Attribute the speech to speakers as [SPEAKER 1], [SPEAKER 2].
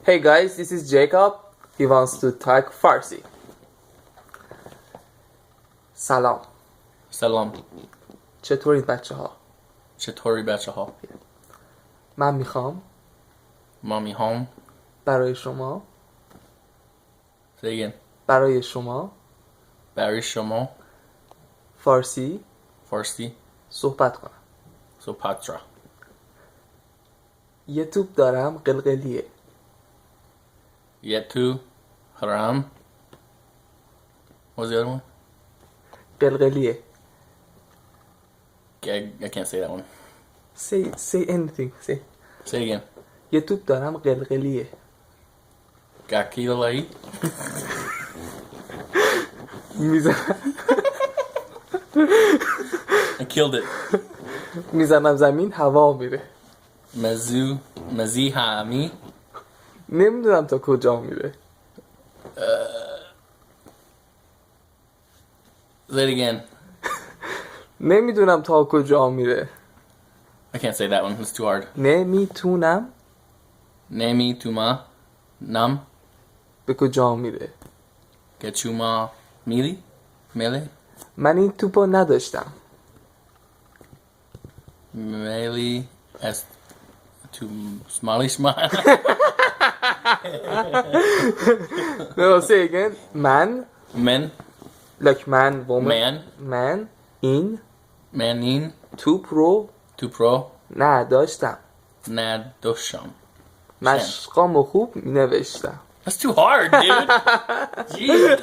[SPEAKER 1] Hey guys, this is Jacob. He wants to talk Farsi. سلام.
[SPEAKER 2] سلام.
[SPEAKER 1] چطورید بچه ها؟
[SPEAKER 2] چطوری بچه ها؟
[SPEAKER 1] من میخوام
[SPEAKER 2] مامی هام.
[SPEAKER 1] برای شما
[SPEAKER 2] Say again.
[SPEAKER 1] برای شما
[SPEAKER 2] برای شما
[SPEAKER 1] فارسی
[SPEAKER 2] فارسی
[SPEAKER 1] صحبت کنم.
[SPEAKER 2] سوپاترا.
[SPEAKER 1] یه توپ دارم قلقلیه.
[SPEAKER 2] یه تو حرام. What was the other one?
[SPEAKER 1] قلقلیه.
[SPEAKER 2] I can't say that one.
[SPEAKER 1] Say anything. Say.
[SPEAKER 2] Say again.
[SPEAKER 1] یه توپ دارم قلقلیه.
[SPEAKER 2] گاکیلایی. I killed it.
[SPEAKER 1] میزنم زمین هوا میره.
[SPEAKER 2] مزی هامی.
[SPEAKER 1] نمیدونم تا کجا میره.
[SPEAKER 2] Say it again.
[SPEAKER 1] نمیدونم تا کجا میره.
[SPEAKER 2] I can't say that one. It's too hard.
[SPEAKER 1] نمیتونم
[SPEAKER 2] نمی توما نم
[SPEAKER 1] به کجا میره.
[SPEAKER 2] گچوما میلی میلی
[SPEAKER 1] من این توپو نداشتم.
[SPEAKER 2] میلی از تو سمالی شما.
[SPEAKER 1] No, say again. من
[SPEAKER 2] من
[SPEAKER 1] like man woman.
[SPEAKER 2] من
[SPEAKER 1] این
[SPEAKER 2] منین
[SPEAKER 1] توپ رو
[SPEAKER 2] تو پرو
[SPEAKER 1] نداشتم.
[SPEAKER 2] نداشتم.
[SPEAKER 1] مشقامو خوب نوشتم.
[SPEAKER 2] That's too hard, dude. Jeez.